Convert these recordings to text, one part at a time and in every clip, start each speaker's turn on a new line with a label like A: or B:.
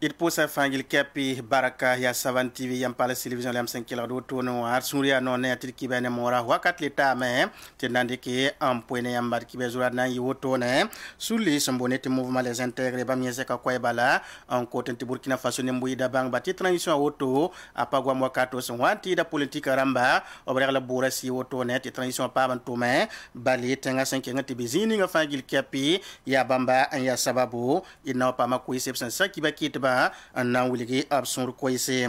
A: Il pose à fangil kepi baraka ya savan TV yam pala television lam 5 kilo do to no ar suria no ne atil ki bene mora wakat leta me tenandi ki ampoine yam bar ki bezura na yoto ne suli sambone te mouvement les intègres ba miese ka koy bala en côté te Burkina Faso ne mbuyi da bang ba ti transition auto apagwa mo kato so wanti da politique ramba obre la boura si auto ne te transition pa ban to me bali tenga 5 ngati bizini nga fangil kepi ya bamba ya sababu ina pa ma ko exception sa ki ba kitba na wuligi absur koise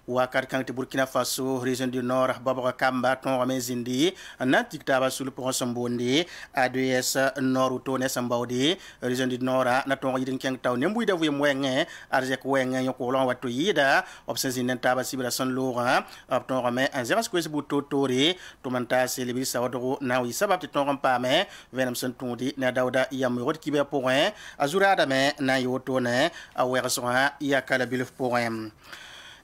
A: wakar kan te Burkina Faso région du nord babaka kamba ton ramezindi na tiktaba sul pour sambondi ADS nord to ne sambawdi région du nord na ton yidin kan taw ne mbuida wu mwenge arjek wenge yoko lon watu yida obsesine taba sibra son lora ton rame en zéro koise buto tori to manta celebi sawodo na wi sabab te ton rampa me venam son tondi na dawda yam rod kibe point azura dame na yoto ne awer so ya kala biluf poem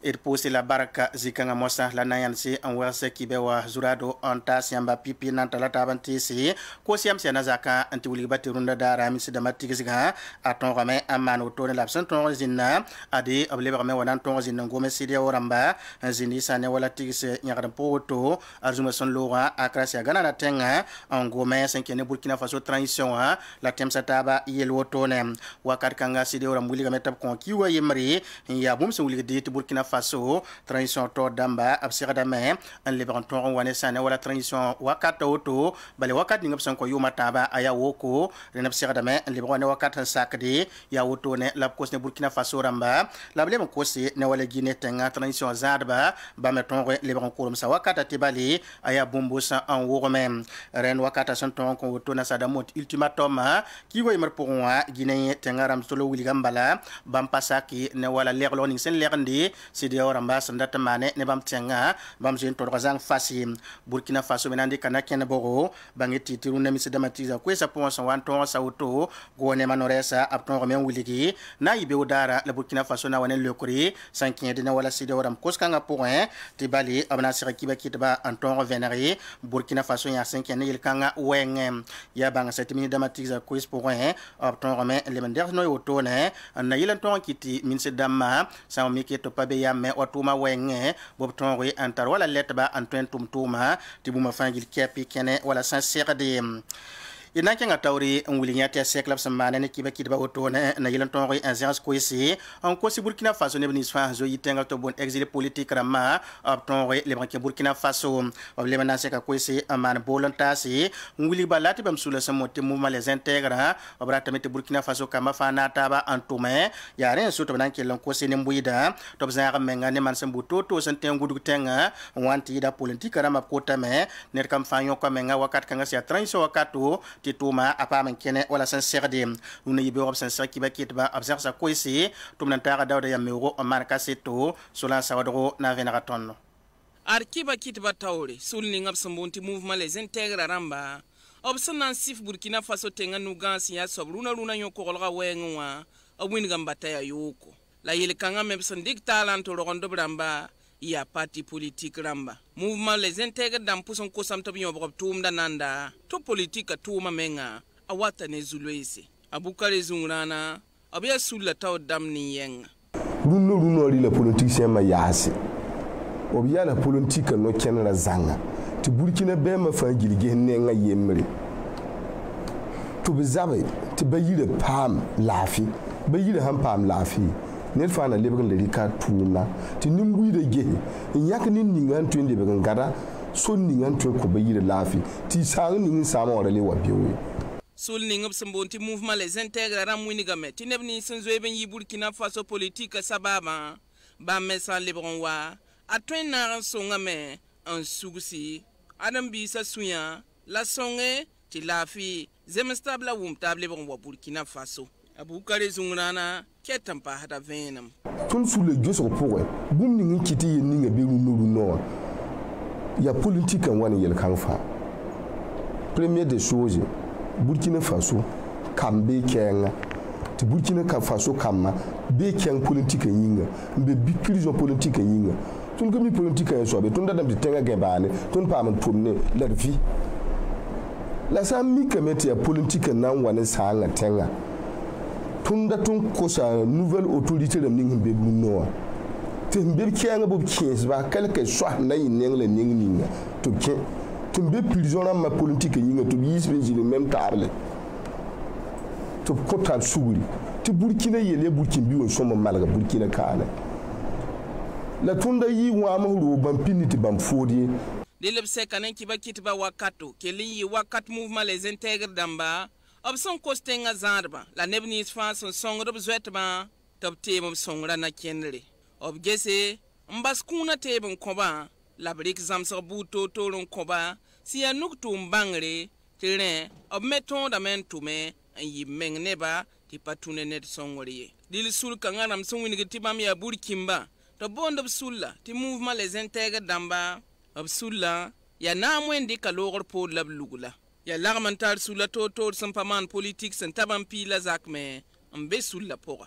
A: et poser la baraka zikanga mosa la nayansi en werse kibewa zurado anta siamba pipi nanta la tabanti si ko siam siana zaka anti wuli batirunda dara mi sidama tigisiga aton rame amano to ne labsan ton zinna adi able rame wanan ton zinna ngome sidi oramba zini sane wala tigise nyakada poto arzuma son lora akrasia gana na tenga ngome senkene Burkina Faso transition la temsa taba yelo tonem wakar kanga sidi orambuli ga metab kon kiwa yemri ya bum se wuli dit Burkina Faso transition to damba absirada me en liberanton wane sane wala transition wakata auto bale wakat ngam san ko yuma taba aya woko rena absirada me en liberane wakat sakde ya auto ne la kosne Burkina Faso ramba la blem kosi ne wala Guinée tenga transition zadba ba meton liberan ko sa wakata tibali aya bombo sa en woro même ren wakata san ton ko auto na sadamot ultimatum ki way mar pour wa Guinée tenga ram solo wili gambala bam pasaki ne wala lerlo ning sen lerndi sidi oramba sandata mane ne bam tenga bam jin to razang fasim Burkina Faso menandi kana ken bogo bangeti tiru ne misida matiza kwesa ponsa wanton sa auto gone manoresa apton remen wiligi na ibe odara le Burkina Faso na wane lekuri sankin de na wala sidi oram koskanga point tibali abna sira kiba kitba anton venari Burkina Faso ya sankin il kanga wenge ya banga 7 minutes matiza kwes point apton remen le mender no auto ne na yilanton kiti minsidama sa mi to pabe ya me watuma wenge bob tonri antar wala letba antoine tumtuma tibuma fangil kepi kene wala sincère de ina kenga tawri ngulinya te seklab samane ne kiba kidba otone na yilan tonri en ko ici en ko si Burkina Faso ne bnis fa zo yitenga to bon exil politique rama ab tonri le banque Burkina Faso ob le menace ka ko ici amane bolontasi nguli balati bam sula samote mouvement les intègres obrata mete Burkina Faso kama fa na taba antume ya ren so to nan kelon ko se ne mbuida to bzanga menga ne man sambu to sante ngudu tenga wanti da politique rama ko tame ne kam fa yon ko menga wakat kanga sia transition wakato tituma apa man kene wala sincère de une yibe rob sincère ki ba kitba absar sa ko ici tum nan tara dawda ya mero o marka seto solan sawadro na venaraton
B: arkiba kitba tawre sulni ngab sambonti mouvement les intègres ramba obsanan sif Burkina Faso tenga nugansi ya sobruna runa yoko golga wenwa awin gambata ya yoko la yele kanga mebsan dictalan to rondo bramba ya parti politique ramba mouvement les intègres dam puson ko sam to biyo bob tum dananda to politique tuma menga awata ne zulwese abukare zungrana abiya sulla taw dam ni yenga
C: runo ri la politicien ma yasi obiya la politique no kenra zanga ti Burkina be ma fa gilge nenga yemre to bezabe ti bayire pam lafi bayire ham pam lafi ne fana lebgan le rika tuna ti nimbu de ge nyak nin ningan tun de began gada so ningan tun ko bayire lafi ti sa nin sama wala le wabiwe
B: sul ningab sambonti mouvement les intègres ramwini game ti nebni senzo ben yi Burkina Faso politique sababa ba mesa lebron wa atwen na songa me en sugusi adam bi sa suya la songe ti lafi zemestabla wum table bon wa Burkina Faso abukare zungrana ketampa hada venam
C: tun sule joso powe bum ni kiti ni nga be no ya politique en wani yel kanfa première des choses Burkina Faso kambe kenga ti Burkina Faso kamma be kyang politique yinga be bi prison politique yinga tun ko mi politique en sobe tun dadam ti tenga gebane tun pa man pomne la vie la sami kameti ya politique nan wane sanga tenga tun da tun kosa nouvelle autorité dem ning be bluno te be kyanga bo kyes ba quelque soit na yineng le ning ninga to ke tun be prison na ma politique yinga to bi isbe jili même table to kotal suguri ti Burkina yele Burkina bi on somo malga Burkina kala la tunda yi wa mahuru ban piniti ban fodi
B: de lebse kanen kiba kitba wakato kelin yi wakat mouvement les intègres damba ob son kostenga zarba la nebnis fa son songrob zwetba top temum songra na kenre ob gese mbas kuna tebun koba la brik zamsa buto tolon koba si anuk tum bangre terrain ob meton da men tume yi mengneba ti patune net songori dil sul kangaram songwini tibam ya burkimba to bondo sulla ti mouvement les intègres damba absulla ya namwendi kalogor pod lab lugula ya lagmantar sulla to sampaman politique sen taban pila zakme ambe sulla poga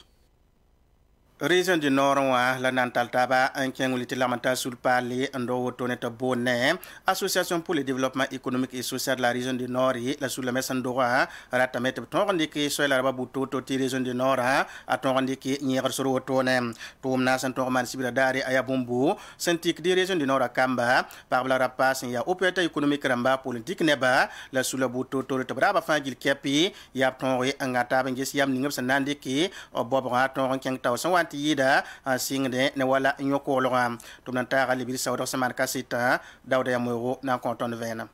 A: Région du Nord wa la nantal taba un kenguliti lamanta sul parler ando wotone to bonne association pour le développement économique et social de la région du Nord la sous la messe ndora ratamet ton randiki so la babu to région du Nord a ton randiki nyer sur wotone to na san ton man sibira dari aya bombo sentik di région du Nord kamba par la rapace ya opérateur économique ramba politique neba la sous la buto to braba fangil kepi ya ton re angata bengis yam ningam sanandiki bobo ton keng taw yida singde ne wala nyoko loram tumnanta galibir sawdo saman kasita dawda yamogo na konton vena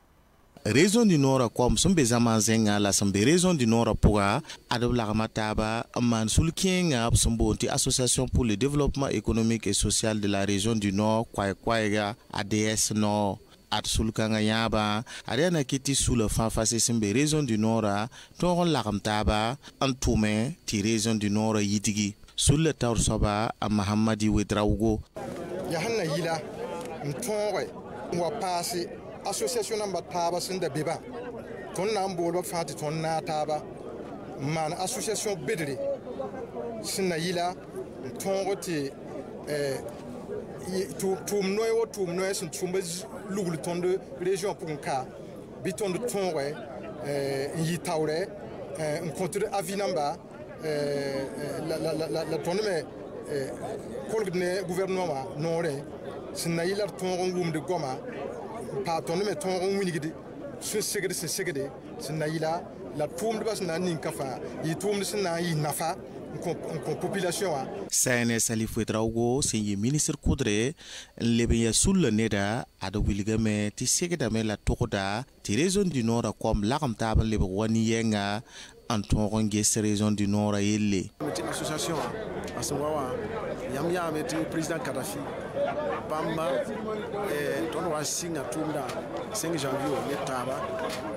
D: Région du Nord comme son bezama zenga la sambe Région du Nord pourra adobla ramataba man sulkinga sombonti association pour le développement économique et social de la région du Nord kwaiga ADS Nord at sulkanga yaba arena kiti sula fa face simbe Région du Nord ton la ramtaba antume ti Région du Nord yitigi sulle tawr soba a Mahamadi Wedraugo
E: ya hanna yila mtonwe wa pasi association number taba sinda biba ton na mbolo fati ton na taba man association bedri sinna yila mtongo ti tum noy sun tumba lugul ton de région pour ka biton de tonwe yi tawre un contre avinamba la tonne colgne gouvernement nore sinayila tongon wum de goma pa tonne me tongon winigidi sun segede sinayila la tum de bas na nin kafa yi tum de sinayi nafa ko population wa
D: Saine Salifou Traogo c'est ministre Koudre lebeya sul neda ado wilgame ti segeda me la tokoda ti région du Nord comme lakamta ba lebe wani yenga Anton Geste région du Nord à Yelle.
F: L'association à ce moment, Yamia avait été président Kadhafi. Bamba et ton wa singa tumda 5 janvier le taba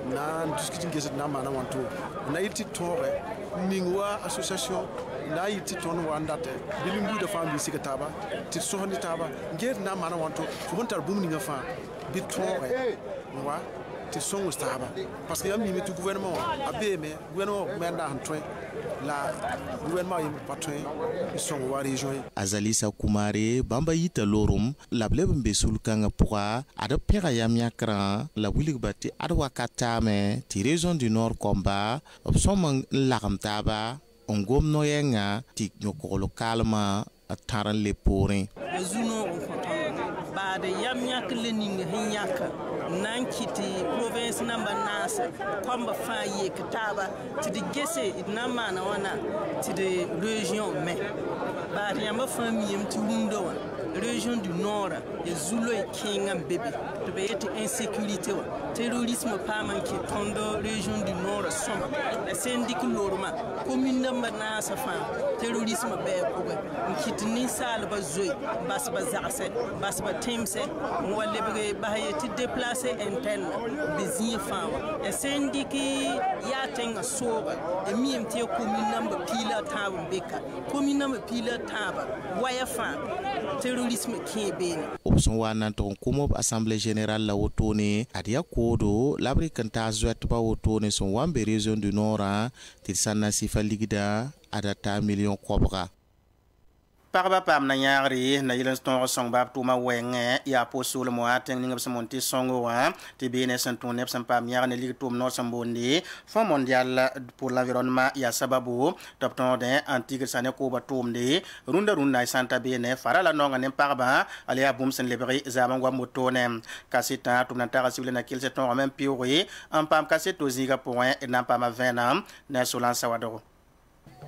F: na discuter gese na mana wanto na yiti tore ningwa association na yiti ton wa ndate bilimbu de famille sikataba ti sohni taba ngir na mana wanto fubuntar bumni nga fa bi tore wa ti songo staba parce que yam ni metu gouvernement abeme gouvernement menda hantwe la gouvernement yim patwe songo wa région
D: Azalisa Kumare bamba yita lorum la blebe besul kanga pourra ada pera yamia kran la wilig bati ada wakata me ti région du Nord combat opsom lakam taba ongom noyenga ti nyoko localement taran le porin
G: zuno ba de yamia klening hinyaka nankiti province number nasa komba faye kataba ti de gese nama na wana ti de région mais ba yamba famille mti wundo région du Nord et zulo e kinga bébé to be eti insécurité wa terrorisme pas manki tondo région du Nord soma la syndic lorma commune number nasa fa terrorisme be ko nkitni sal ba zoy bas ba zaase bas ba temse mo lebre ba yeti déplacer interne bezin fa e syndiki ya tenga soba e mimte commune number pila taba beka commune number pila taba waya fa terrorisme kebe
D: opson wana ton kumo assemblée générale la wotone adia kodo labri kanta zwet ba wotone son wambe région du Nord til sanna sifa ligida adata million kobra.
A: Parba pam na yagri na yilen ston song bab tuma wenge ya posul mo ateng ning monti songo wa ti bene santon nep sam pam yagne lig tum no sambondi fond mondial pour l'environnement ya sababu top ton de antique sane ko batum de runda runda santa bene farala nonga nem parba ali abum sen lebri zamangwa motone kasita tum na tara sibile na kilse ton même piori en pam kasito ziga point et na pam 20 ans na solan sawadoro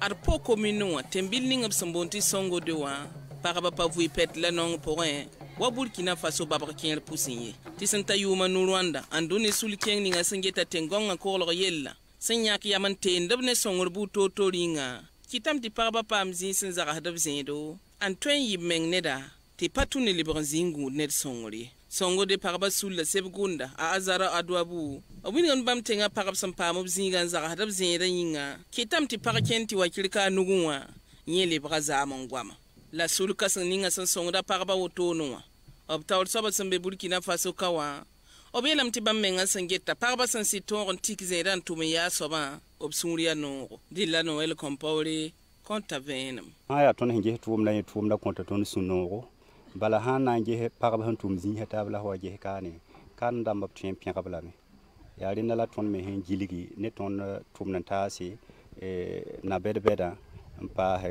B: arpo komino tembilning ab sambonti songo de wa paraba pa vui pet la non point wa Burkina Faso babra kin pusinye ti santa yuma no Rwanda andoni sulken ninga sengeta tengonga ko lo yella senyak yamante ndabne songor bu to ringa kitam ti paraba pam zin sen zara hadab zindo antwen yimeng neda ti patune libran zingu net songori songo de paraba sulla sebgunda a azara adwabu awingan bam tenga parab sam pam zingan zara hadab zinda yinga kitam ti parakenti wakilka nugunwa nyele braza mongwama la sulka saninga san songoda paraba wotono obtawol soba sambe Burkina Faso kawa obelam ti bam menga sangeta paraba san siton tikzeran tumeya soba obsuria no dilla no el compore konta venam
H: aya ton hinje tumda konta ton suno bala hana je paraba han tumzi heta bala ho je kane kan dam champion kabla me yari na la ton me hen jiligi ne ton tumna tasi na beda pa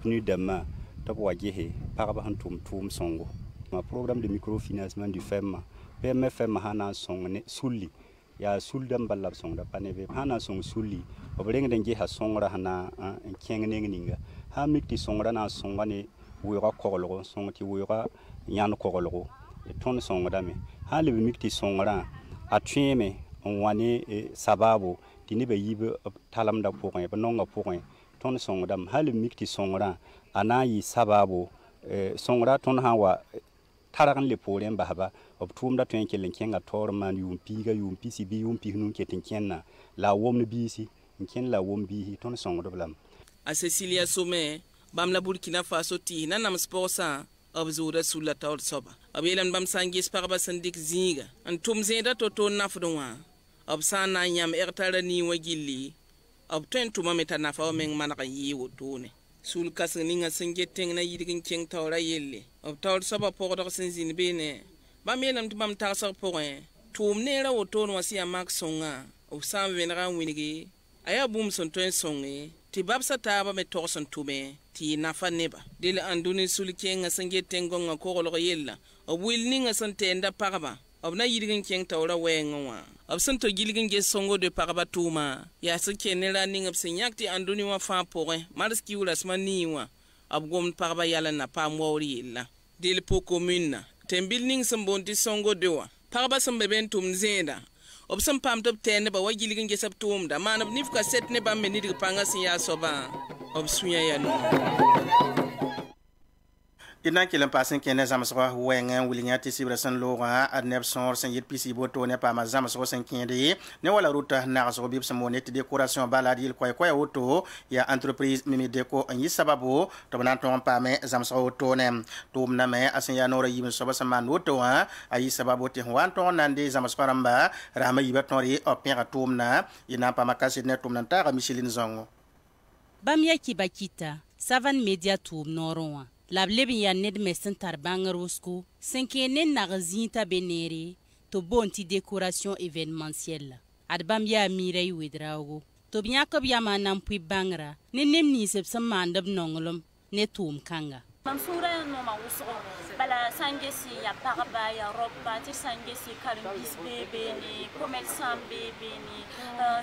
H: nu dama to wajehe paraba han tum songo ma programme de microfinancement du FEM permet FEM hana song ne sulli ya suldam ballab song da paneve hana song sulli obreng den je ha songra hana kengne ninga ha mikti songra na songane wura kogolgo songti wura yan kogolgo ton songra me ha le mikti songra a tweme on wane sababu dinibe yibe talam da point ba nonga point ton songra ha le mikti songra anayi sababu songra ton hawa taragan le poren bahaba obtum da twen kelen kenga torman yumpi ga yumpi si bi yumpi nun ketin kenna la wom bisi ken la wom bi ton songra blam
B: a Cecilia Somé bam la Burkina Faso ti nanam sposa obzura sulla tawr soba abelan bam sangis parba sandik zinga antum zeda to nafdwa obsana nyam ertara ni wagilli obten tuma meta nafa men manaka yi wotone sul kasninga singeten na yidin king tawra yelle obtawr soba pogdo sinzin bene bam yelam tubam tasar point tum nera wotone wasiya maksonga obsan venra winigi aya bum son twen songe ti babsa taba me torson tume ti nafa neba dil anduni sulkenga singeten gonga ko lo yella obwilninga santenda paraba obna yidin king tawra wenga obsan to gilgin ge songo de paraba tuma ya sike ne raning obsan yakti anduni wa fa pore marski ulas maniwa abgom paraba yala na pamwori illa dil po commune tembilning sambonti songo dewa paraba sambeben tum zenda obsan pam top ten ba wagilgin ge sab tum da manab nifka set ne ba menidi panga siya soba obsunya ya no
A: ina kilen pasin kene zamswa wengen wulinya ti sibrasan loga adneb sor sen yit pisi boto ne pa ma zamswa sen kende ne wala ruta na so bib samone ti décoration baladi il koy auto ya entreprise mimi deco anyi sababu to banan ton pa me zamswa auto ne tum na me asen ya nora yim so basaman auto ayi sababu ti wan ton nande zamswa ramba rama yibatori opera tum na ina pa makasi ne tum nan ta Micheline Zongo
I: bamya ki bakita savan media tum noronwa lablebin ya ned mesin tarbangar wusku senkene nagzinta benere to bonti décoration événementielle adbam ya mirey wedrago to biya ko biya manam pi bangra ne nemni seb samandab nongolom ne tum kanga
J: Mansura no mawuso bala sangesi ya paraba ya roba ti sangesi karimbis bebe ni commerçant bebe ni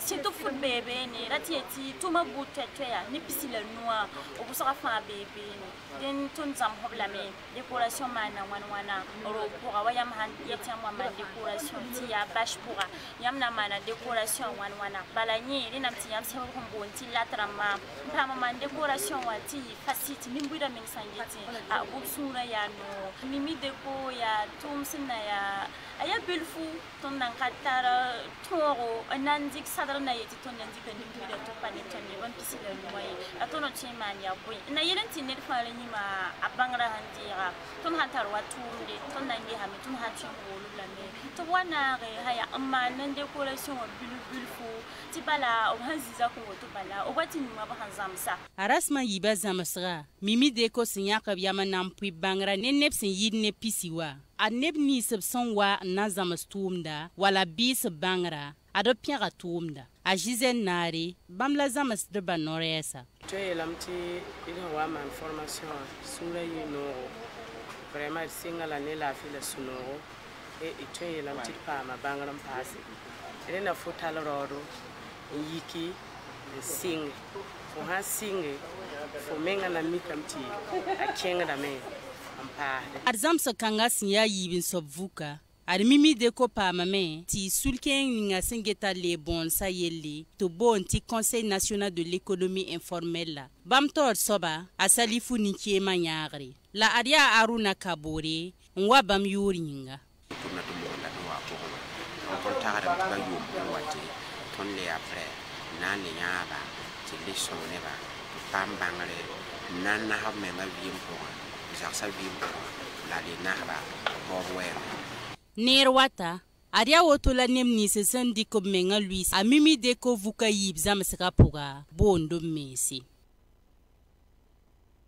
J: sito foot bebe ni ratieti tuma butete ya ni pisile noa obusaka fa bebe ni den ton zam hoblame décoration mana wana ro pour wayam han yeti amwa ma décoration ti ya bash pour yamna mana décoration wana bala ni rinam ti yam se ko bonti latrama pama man décoration wati facite nimbuida min sangeti a buksura ya no mimi deco ya tumsina ya aya belfu ton nan katara toro anandik sadar na yeti ton nandik ni mida to paneton ni ban pisile moy atono chiman ya boy na yelenti net fare ni ma abangra handira ton hantar watumde ton nangi hami ton hatin wolu lame to wana re haya amma nan decoration wa belfu ti bala o hanziza ko to bala o wati ni ma ba hanzamsa
I: arasma yiba zamasra mimi de ko sinya ka yama nam pi bangra ne nepsin yid ne pisiwa a neb ni sab sonwa na zamastumda wala bis bangra ado piara tumda a jizen nari bamla zamas de banoresa
K: te lamti ina wa man formation sura yino vraiment singala ne la fila sunoro e ite lamti pa ma bangram pasi ina futala rodo yiki sing fo ha sing fo menga na mikamti a kenga da me ampa
I: arzamsa kanga sinya yibin sobvuka Armimi de kopa mame ti sulken nga singeta le bon sa yeli to bon ti Conseil national de l'économie informelle bamtor soba asalifu nikie manyagri la aria aruna kabore nwa bam yuringa
L: na tumbo na do apo ko taara ba yum wati ton le après nan le nyaba ti le sonne ba pam bangale nan na ha me ma vim ko ja sa vim ko la le na ba bo wena
I: Nerwata, aria wotola nemni se sendi ko menga Luis, a mimi de ko vuka yib zamsaka puga, bondo mesi.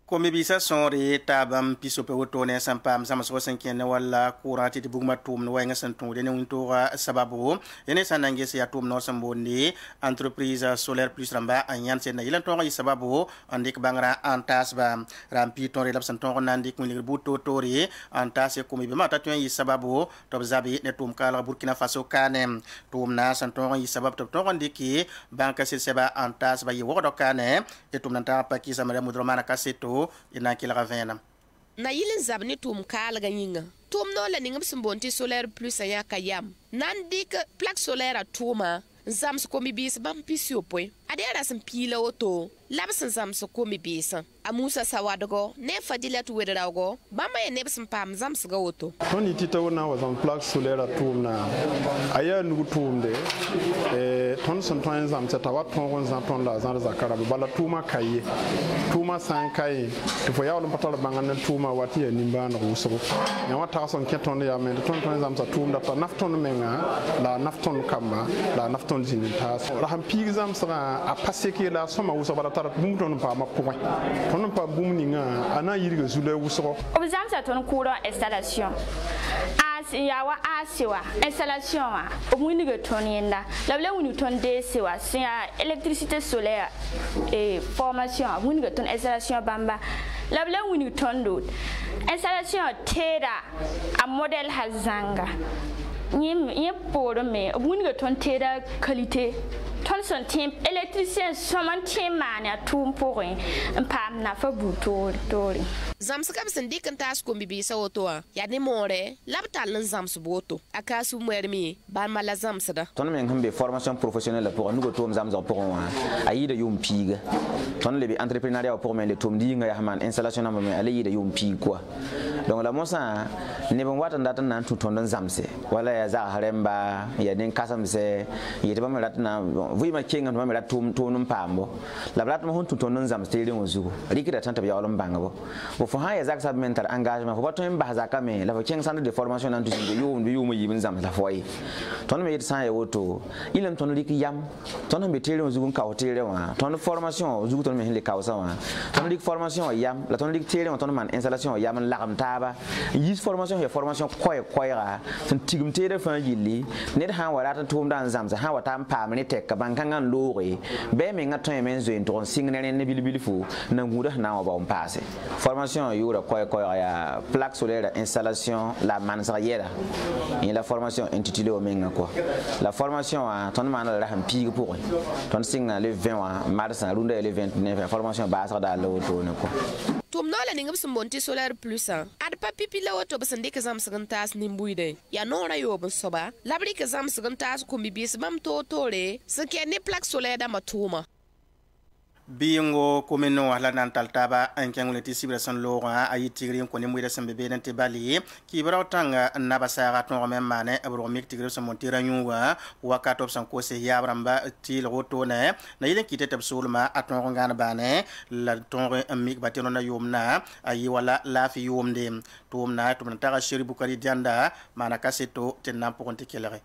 A: Komi bisa sonre tabam piso pe wotone sampam sama so senkene wala kurati di bugma tum no wenga santu de ne untora sababu ene sanange se atum no sambondi entreprise solaire plus ramba anyan se na yilan tonga sababu andik bangra antas ba rampi ton relap santon nandik mun buto tori antas e komi be mata tun yi sababu to zabi ne tum kala Burkina Faso kanem tum na santon yi sababu to ton ndiki banka se seba antas ba yi wodo kane e tum nanta paki samare mudromana kaseto ina kila gavena
M: na yilin zabni tum kala ganyinga tum no la ningam simbonti solaire plus aya kayam nan dik plaque solaire tuma zams komi bis bam pisio poe adera sam pila oto labsan zams komi bis amusa sawadago ne fadila tu wedarago bama ye nebs pam zams ga oto
F: toni titaw na was on plaque solaire tumna aya nugu tumde ton son ton zams tawa ton zan ton la zan zakara bala tuma kaye tuma san kaye to fo yawlo patala bangan tuma wati ya nimba na uso ya wata son keton ya men ton zams tumda ta nafton menga la nafton kamba la nafton jinitas raham pig zams a passé que la soma uso bala tar bum ton pa ma ko ton pa bum ninga ana yirga zule uso
N: obzam sa ton courant installation yawa asiwa installation wa omwiniga tonienda labla wunu ton desiwa sia électricité solaire et formation wuniga ton installation bamba labla wunu ton do installation teda a model hazanga nyem poro me wuniga ton teda qualité ton son temp électricien soman temane atum porin pam na fa buto tori
M: zams kam sen dikan tas ko bibi sa oto ya ni more labtal nan zams boto akasu mermi ban mala zams da
O: ton men hambe formation professionnelle pour nous to zams pour wa ayida yum piga ton le entrepreneuriat pour men le tom dinga ya man installation na men ayida yum pi quoi donc la mosa ne ban watan datan nan tu ton zamse wala ya za haremba ya den kasamse yete ba merat na vui ma kenga ma merat tum tonum pambo la brat ma huntu ton zamse tere ozugo rikida tanta ya olom bangabo fo ha ya zak sab mental engagement fo bato ba zaka me la fo keng centre de formation nan tu yum yibin zam la foi ton me yit san ya woto ilam ton rik yam ton be tere ozugo ka hotere wa ton formation ozugo ton me hele kawsa wa ton rik formation yam la ton rik tere ton man installation yam lagam taba yis formation ya formation koyra ton tigum tere fa yilli net ha wala tan tum dan zam ha wata pam ne tek ban kan an lore be me ngaton men zo ton singnere ne bilibilifu na nguda na wa ba on passe formation yura koy ya plaque solaire installation la mansarière et la formation intitulée au menga quoi la formation a ton man la ham pig pour ton signa le 20 mars runda le 29 formation base da lo to ne quoi
M: tum no la ningam simbonti solaire plus ad pa pipi la oto basande ka zam sagantas nimbuide ya nora yo bon soba labri ka zam sagantas ko bibis bam to tore se ke ne plaque solaire da matuma
A: bingo komeno ala nan taltaba ankangule ti sibra lora ayi tigri ko ne muida sembe be nan te bali ki brawtanga nabasara ton men mane abro mik tigri so montira nyuwa wakato san ko se yabramba ti roto ne na yilen kite tab sulma aton ngana bane la ton mik batino na yumna ayi wala la fi yumde tumna tumna tara sheri bukari janda mana kaseto tenna pokonte kelere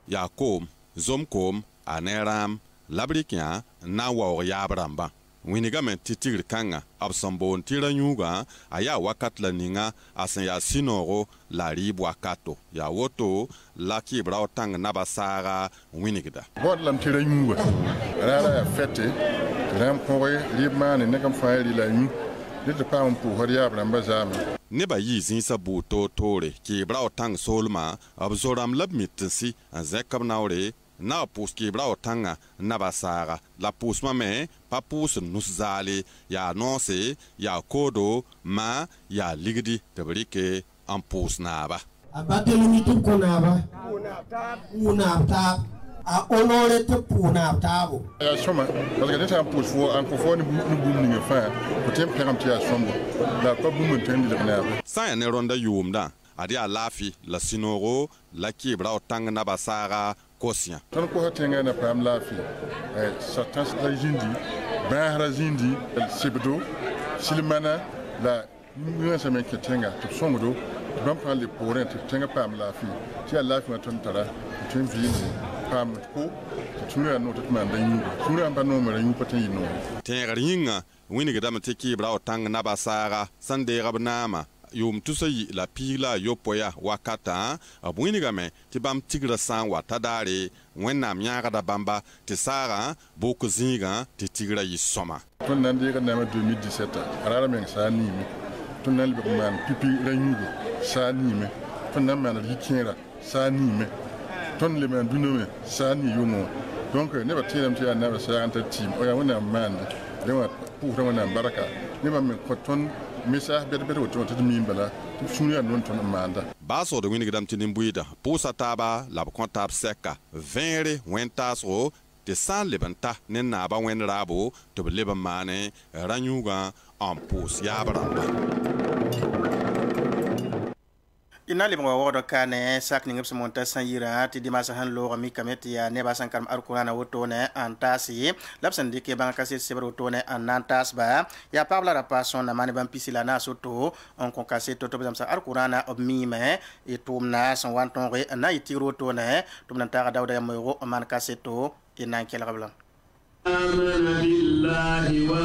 P: yakom zomkom aneram labrikia na wa ya bramba winiga men titigir kanga absambon tiranyuga aya wakat la ninga asan ya sinoro la rib wakato ya woto la kibra otang na basara winigda
Q: bod lam tiranyuga rara ya fete ram koy ribman ne kam faali la nyu dit pa on pour horiya bramba zami
P: ne ba yi zin sabu to tore kibra otang solma abzoram labmitsi azekab naure na pus kibra otanga na basara la pus mame pa pus nuszali ya nonse ya kodo ma ya ligdi tebrike en pus naba
R: abatelu mitu konaba unapta a honore te punaptabo
Q: ya soma parce que déjà pus fo en ko fo ni bum ni fa ko tem peram ti ya sombo la ko bum tendi le naba
P: sa ya ne ronda yumda adi alafi la sinoro la kibra otanga na basara kosia
Q: tan ko hatenga na pam lafi certains la jindi bahra jindi sibdo silmana la ñu sa men ke tenga to somdo bam pa le porent tenga pam lafi ti lafi ma ton tara tin vindi pam ko tuna no to man da ñu tuna ba no mara ñu patin yino
P: tenga ringa wini ga dam te kibra otanga na basara sande rabnama yum tusayi la pila yopoya wakata abwiniga me ti bam tigra san watadare wennam nyaga da bamba ti sara boku zinga ti tigra yisoma
Q: ton nan de na 2017 arara men sa ni mi ton nan be man pipi ranyugo sa ni me ton nan man rikinra sa ni me ton le man duno me sa ni yumo donc ne ba tiram ti na ba sa anta team o ya wona man de wa pour wona baraka ne ba men ko ton misa bere woto to mi bala sunya non ton manda
P: baso de winigi dam tinin buida pusa taba la kontab seka venre wentaso de san lebanta nenna ba wen rabo to leba mane ranyuga en pus ya baramba
A: ina le mwa wodo kane sak ningep semonta sayira ti dimasa han lo mi kameti ya ne basan kam alqur'ana woto ne antasi lapsan dike banga kaset sebro woto ne anantas ba ya pabla ra pason na mane bam pisila na soto on kon kaset to bam sa alqur'ana ob mi me e tumna son wanton re na itiro to ne tumna ta dawda ya mo man kaseto ina kel rabla
S: amana billahi wa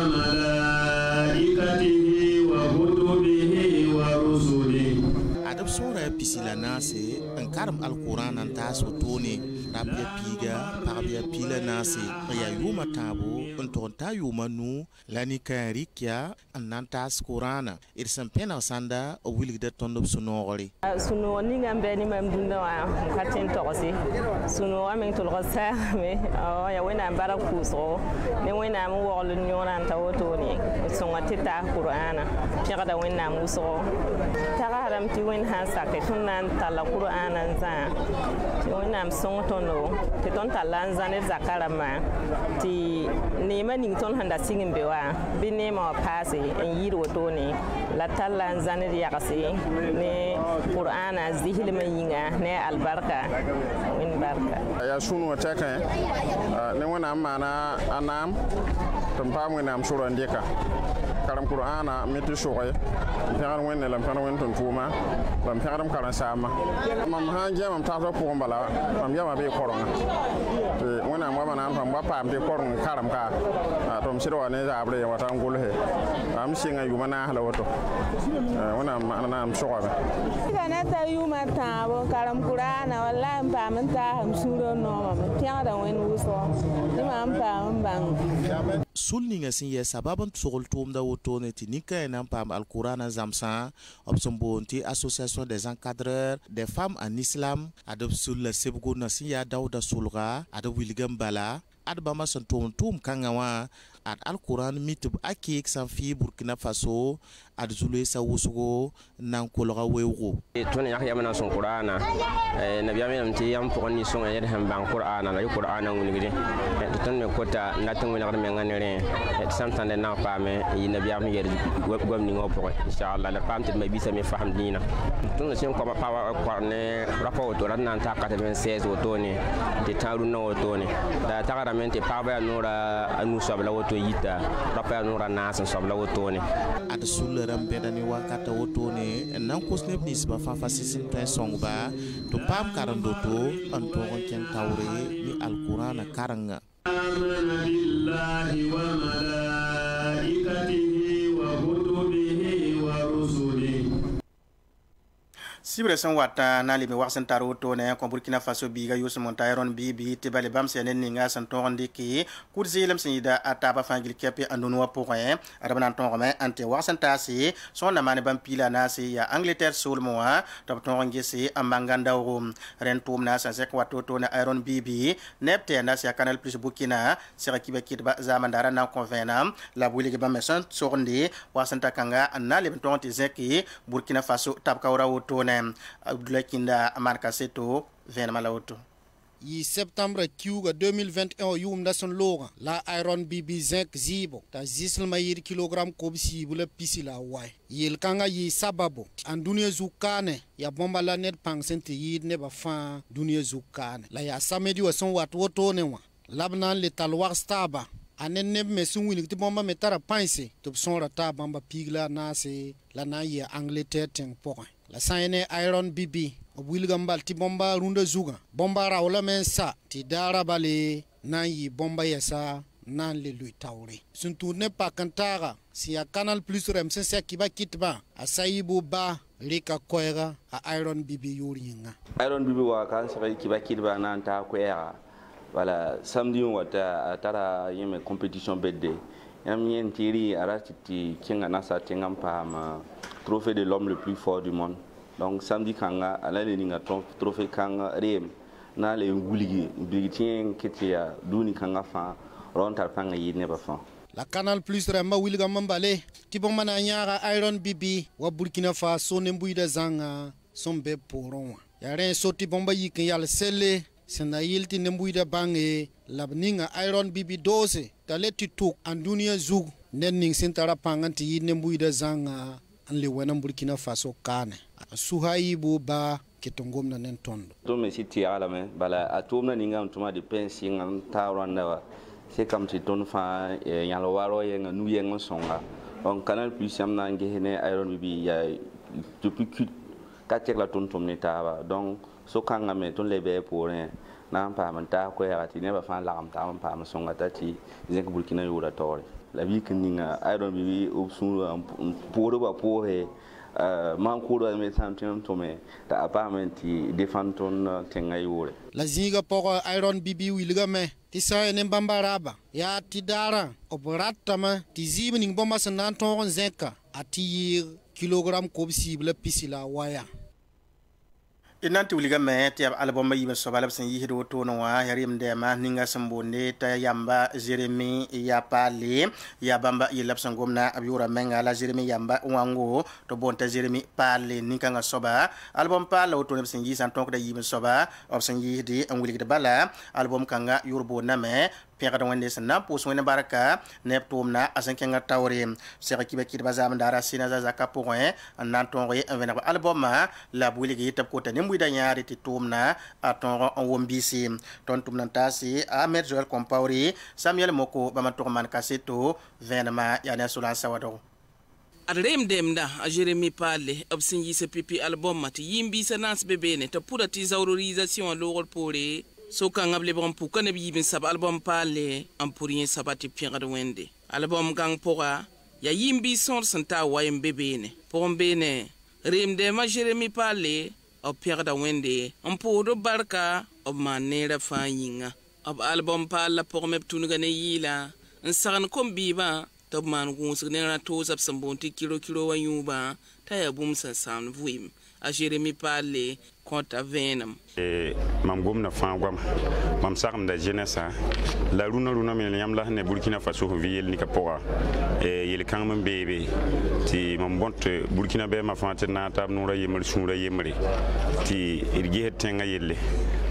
S: malaikatihi wa kutubihi wa rusulihi
D: adab sura pisila nase an karam alquran an taso toni rabia piga parabia pila nase ya yuma tabo on tonta yuma nu lani karikia an tas qurana irsam pena sanda o wilgde tondo sunori
T: suno ni ngambe ni mamdunda wa katin tokosi suno wa men tolgosa me ya wena bara kuso ne wena mu woglo nyona tawo toni songa tita qurana pira da wena muso taga haram ti wen han sakte tunan tala qur'ana za ti wonam songotono ti ton tala zane zakara ma ti nema ning ton handa singin bewa bi nema pase en yiro toni la tala zane ya kasi ne qur'ana zihil mayinga ne albarka min barka
U: ya sunu taka ne wona mana anam tampam wenam sura ndeka karam qur'ana meti shoye pegar wenne lam pegar wen ton tuma lam pegar karan sama mam hanje mam taso ko bala mam yama be koronga te wona mo mana fam ba pam be koron karam ka tom siro ne jabre wata ngul he am singa yuma na hala woto wona mana am shoga
T: kana ta yuma ta bo karam qur'ana wallahi pam ta ham suro no mam pegar wen wuso ni mam pam bang
D: sulninga sin ya sababan tsogol tumda woto ne tinika nan pam alqur'ana zamsa obsombonti association des encadreurs des femmes en islam adab sul sebgo na sin ya dawda sulga adab wilgam bala adbama son tum kangawa ad alquran mitub akik san fi Burkina Faso ad zulé sa wusugo nan kolga wewgo
V: ton yak yamana son qur'ana nabiya men ti yam ko ni son yede han ban qur'ana la qur'ana ngulgide ton me kota natung la me nganere sam tan na pame yi nabiya men yede gom ni ngopo inshallah la pamte me bisa me faham dina ton sen ko pa ko ne rapport to ran nan ta 96 otoni de taru na otoni da tagaramente pa ba nora anu sabla to yita rapport nora nasan sabla otoni
D: ad sul rambedani wakata otoni nan ko snep nisba fa fasisin tan songba to pam karandoto an to ken tawre ni alqur'ana karanga
S: آمن بالله وملائكته وكتبه ورسله.
A: Sibre san wata na limi waksan taro to ne ko Burkina Faso biga Youssou Montairon bibi te bale bam senen ninga san to ndiki kurzilam sinida ataba fangil kepe andonu point arabana to me ante waksan tasi son na mane bam pila na si ya Angleterre sul moa to to ngisi amanganda rum ren tum na sa sek wato to na Iron bibi nepte na si Canal Plus Burkina sera kibe kitba zamandara na convenam la bulige bam meson sondi waksan takanga na limi to zeki Burkina Faso tabka to ne Abdoulaye Kinda Amarka Seto vena malauto
C: yi septembre kiuga 2021 yum da son loga la Iron BB zinc zibo ta zisl mayir kilogram kob sibula pisila wai yil kanga yi sababu an dunia zukane ya bomba la net pang sente yid ne ba fa dunia zukane la ya samedi wa son wat woto ne wa labnan le talwar staba anen ne me sun wini ti bomba me tara panse to son rata bomba pigla na se la na ya Angleterre ten point la sayene Iron BB wilgambal ti bomba runda zuga bomba rawla men sa ti dara bale nan yi bomba yasa nan le lui tawre sun tourne pa kantara si ya Canal Plus remsen se kiba kitba asayibu ba rika koera a Iron BB yuringa
E: Iron BB wa kan se kiba kitba nan ta koera wala samedi wata tara yeme competition bedde yam yen tiri arati kinga nasa tingam pa ma trophée de l'homme le plus fort du monde. Donc samedi kanga ala le ninga trophée kanga rem na le nguligi bigitien ketia duni kanga fa rontar panga yidne ba fa.
C: La Canal Plus rema wilga mambale tipo mana nyara Iron BB wa Burkina Faso ne mbuida zanga sombe poron ya ren soti bomba yikin yal sele sena yilti ne mbuida bange labninga Iron BB 12 taleti tuk andunia zug nenning sintara panganti yidne mbuida zanga le wana Burkina Faso kane suhaibu ba ketongom na nentondo
E: to me siti ala me bala atumna ninga ntuma de pensi ngam tawranda wa c'est comme si ton fa yalo waro yenga nu yenga songa on Canal Plus yamna ngehene Iron BB ya depuis katek la ton tomne tawa donc so kanga me ton lebe pour na pa man ta ko ya ti ne ba fa la am ta pa ma songa tati zen ko Burkina yura tore la vie que ninga Iron BB option pour ba pour man ko do me santin to me ta apartment defend ton tenga yure
C: la zinga pour Iron BB wilga me ti sa ne bambaraba ya ti dara operatama ti zibning bomba sanan ton zenka ati kilogram ko cible pisila waya
A: inanti uliga me ti album yi so balab sen yihido to no wa yarim de ma ninga sambonde ta yamba Jeremy ya pale ya bamba yelap sangomna abiura menga la Jeremy yamba wango to bonta Jeremy pale ninga nga soba album pale to ne sen yi san tonk da yi soba op sen yihidi an uliga de bala album kanga yurbo na me pegada wende sana pos wende baraka neptomna asankenga tawre sera kibe kidba zamandara sina za point nan tonre envena album la buligi tap ko tanem buida nyaari ti tomna atonro on wombisi ton tumna tasi Ahmed Joel Compaoré Samuel Moko bamatorman kaseto venema yana sulan sawado
B: adrem demda a Jeremy Pale absin yi se pipi album mati yimbi sanans bebene ta pura ti zaurorisation logol pore so kan able bon puka ne bibin sab album Pale am pourien sabati pierre wende album gang pora ya yimbi son santa wayem bebene pombene rem de ma Jeremy Pale o pierre wende am pour barka o manera fayinga ab album Pale pour me tunuga ne yila en saran kombiba to man gunsu ne na to sab sambonti kilo wa yuba ta ya bum san vuim a Jeremy Pale konta venam
W: mam gomna fa gwam mam sagam da jeunesse la runa men yam la ne Burkina Faso viel ni kapora yel kan mam bebe ti mam bonte Burkina be ma fa na tab nura yemel sura yemri ti irge tenga yelle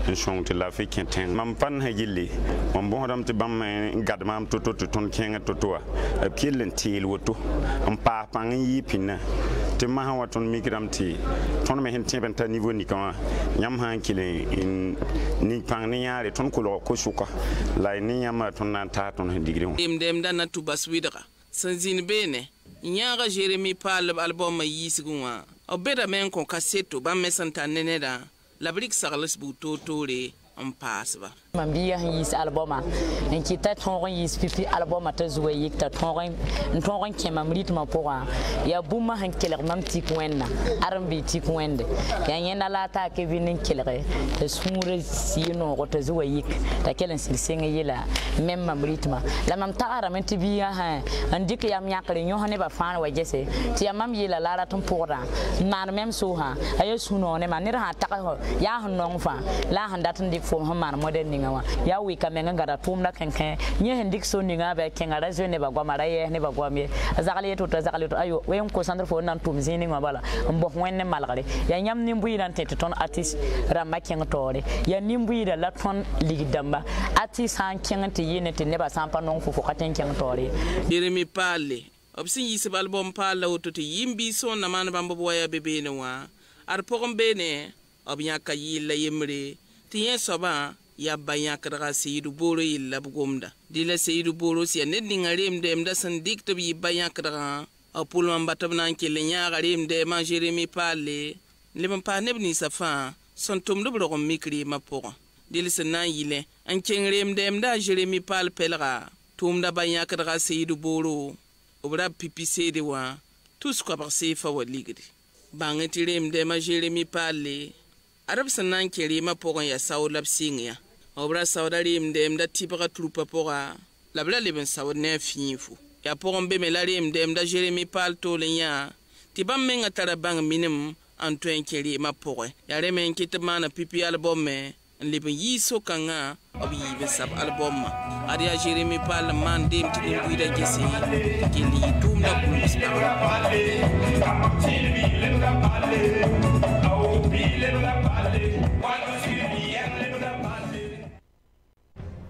W: en chonte la fe kenten mam pan ha yelle mam bon dam ti bam gad mam to ton kenga to pielen til woto am pa pan yi pinna te ma ha waton migram ti ton me hen tebenta niveau ni kan nyam han kile in ni pang ni yare ton ko suka la ni nyama ton na ta ton digri
B: dem dan na tubas widra sanzin bene nyaga Jeremy Pale album yisgunwa obeda men kon kaseto ba mesanta neneda la brick sarles buto tore n paasba
G: man biya yis albuma en kita tongon yis pipi albuma ta zuwa yikta tongon kema ritma poa ya buma han keler mam tik wenna arambi tik wende ya yena la ta ke vinin kelere te sumure sino ko ta zuwa yik ta kelen silsenga yela mem mam ritma la mam ta aramen tibiya ha andik yam yakre nyo hane ba fan wa jese ti yam yela la ton pora nan mem so ha ayo suno ne manir ha ta ya han non fa la han datin dik fo man modern ninga ya wi kamenga ngara tumna kenke nye hendik so ninga ba kenga zo ne ba gwa maraye ne ba gwa me azakali to ayo we ko sandro fo nan tum zini ngabala mbo wenne malgare ya nyam ni mbuyi nan tete ton artist ramma kenga tore ya ni mbuyi da la ton ligdamba artist han kenga te yene te ne ba sampa non fo katen kenga tore
B: Jeremy Pale obsin yisi album Pale to te yimbi so na man bambo boya bebe ne wa ar pogom bene obnya kayilla yemre tiyen soba ya banya kadra Seydou Boro yilla bugomda dila Seydou Boro si ne dingarem dem da sandik to bi banya kadra apul man batabna kele nyaga rem de ma Jeremy Pale le man pa nebni safa son tum do bro mikri ma poko dila sanan yile an kengrem dem da Jeremy Pale pelra tum da banya kadra Seydou Boro obra pipi sede wa tous ko par sefa wa ligri bangati rem de ma Jeremy Pale arab sanan kere ma poko ya saulab singia obra saudari mdem da tipaka trupa pora la bla leben saud ne finfu ya poron be melari mdem da Jeremy Pale to lenya tibam menga tarabang minim antwen keri ma pore ya remen kitmana pipi album me leben yiso kanga obi be sab album adia Jeremy Pale man dem ti dem buida gese kili tumda kulus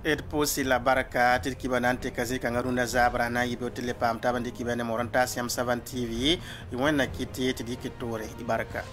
A: et posi la baraka tir kibanante kazi kangarunda zabra na yibe tele pam tabandi kibane moranta siam 7 TV ywenna kiti tidikitore ibaraka